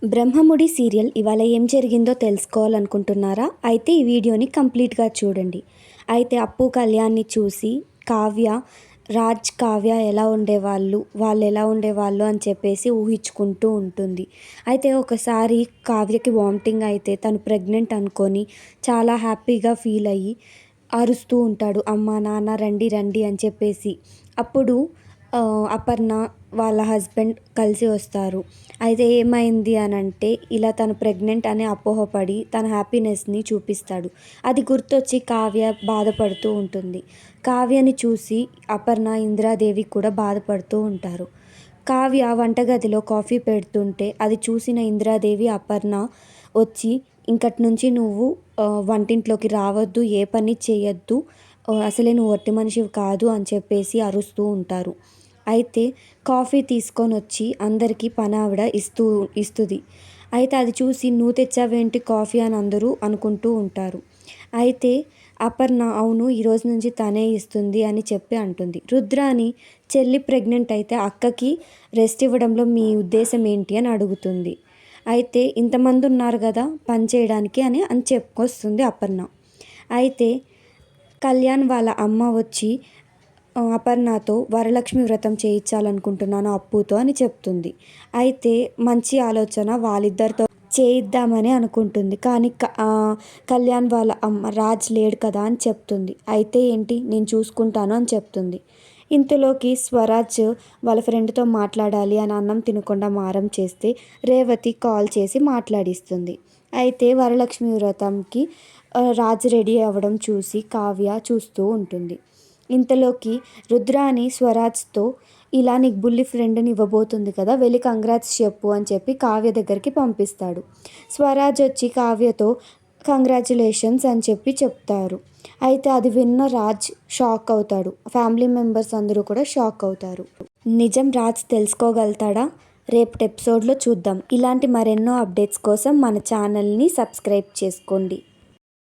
Brahmamudi serial ఇవాళ ఏం జరిగిందో తెలుసుకోవాలనుకుంటున్నారా? అయితే ఈ వీడియోని కంప్లీట్గా చూడండి. అయితే అప్పు కళ్యాణ్ని చూసి కావ్య, కావ్య ఎలా ఉండేవాళ్ళు, వాళ్ళు ఎలా ఉండేవాళ్ళు అని చెప్పేసి ఊహించుకుంటూ ఉంటుంది. అయితే ఒకసారి కావ్యకి వామిటింగ్ అయితే తను ప్రెగ్నెంట్ అనుకొని చాలా హ్యాపీగా ఫీల్ అయ్యి అరుస్తూ ఉంటాడు, అమ్మ నాన్న రండి రండి అని చెప్పేసి. అప్పుడు అపర్ణ వాళ్ళ హస్బెండ్ కలిసి వస్తారు. అయితే ఏమైంది అని అంటే ఇలా తను ప్రెగ్నెంట్ అని అపోహపడి తన హ్యాపీనెస్ని చూపిస్తాడు. అది గుర్తొచ్చి కావ్య బాధపడుతూ ఉంటుంది. కావ్యని చూసి అపర్ణ, ఇందిరాదేవి కూడా బాధపడుతూ ఉంటారు. కావ్య వంటగదిలో కాఫీ పెడుతుంటే అది చూసిన ఇందిరాదేవి, అపర్ణ వచ్చి ఇంకటి నుంచి నువ్వు వంటింట్లోకి రావద్దు, ఏ పని చేయొద్దు, అసలే నువ్వు ఒట్టి మనిషివి కాదు అని చెప్పేసి అరుస్తూ ఉంటారు. అయితే కాఫీ తీసుకొని వచ్చి అందరికీ పనావిడ ఇస్తుంది. అయితే అది చూసి నువ్వు తెచ్చావేంటి కాఫీ అని అందరూ అనుకుంటూ ఉంటారు. అయితే అపర్ణ అవును ఈరోజు నుంచి తనే ఇస్తుంది అని చెప్పి అంటుంది. రుద్రాని చెల్లి ప్రెగ్నెంట్ అయితే అక్కకి రెస్ట్ ఇవ్వడంలో మీ ఉద్దేశం ఏంటి అని అడుగుతుంది. అయితే ఇంతమంది ఉన్నారు కదా పని చేయడానికి అని చెప్పుకొస్తుంది అపర్ణ. అయితే కళ్యాణ్ వాళ్ళ అమ్మ వచ్చి అపర్ణతో వరలక్ష్మి వ్రతం చేయించాలనుకుంటున్నాను అప్పుతో అని చెప్తుంది. అయితే మంచి ఆలోచన, వాళ్ళిద్దరితో చేయిద్దామని అనుకుంటుంది. కానీ కళ్యాణ్ వాళ్ళ అమ్మ రాజ్ లేడు కదా అని చెప్తుంది. అయితే ఏంటి నేను చూసుకుంటాను అని చెప్తుంది. ఇంతలోకి స్వరాజ్ వాళ్ళ ఫ్రెండ్తో మాట్లాడాలి అని అన్నం తినకుండా మారం చేస్తే రేవతి కాల్ చేసి మాట్లాడిస్తుంది. అయితే వరలక్ష్మి వ్రతంకి రాజ్ రెడీ అవ్వడం చూసి కావ్య చూస్తూ ఉంటుంది. ఇంతలోకి రుద్రాని స్వరాజ్తో ఇలా నీకు బుల్లి ఫ్రెండ్ని ఇవ్వబోతుంది కదా, వెళ్ళి కంగ్రాట్స్ చెప్పు అని చెప్పి కావ్య దగ్గరికి పంపిస్తాడు. స్వరాజ్ వచ్చి కావ్యతో కంగ్రాచులేషన్స్ అని చెప్పి చెప్తారు. అయితే అది విన్న రాజ్ షాక్ అవుతాడు. ఫ్యామిలీ మెంబర్స్ అందరూ కూడా షాక్ అవుతారు. నిజం రాజ్ తెలుసుకోగలుగుతాడా? రేపటి ఎపిసోడ్లో చూద్దాం. ఇలాంటి మరెన్నో అప్డేట్స్ కోసం మన ఛానల్ని సబ్స్క్రైబ్ చేసుకోండి.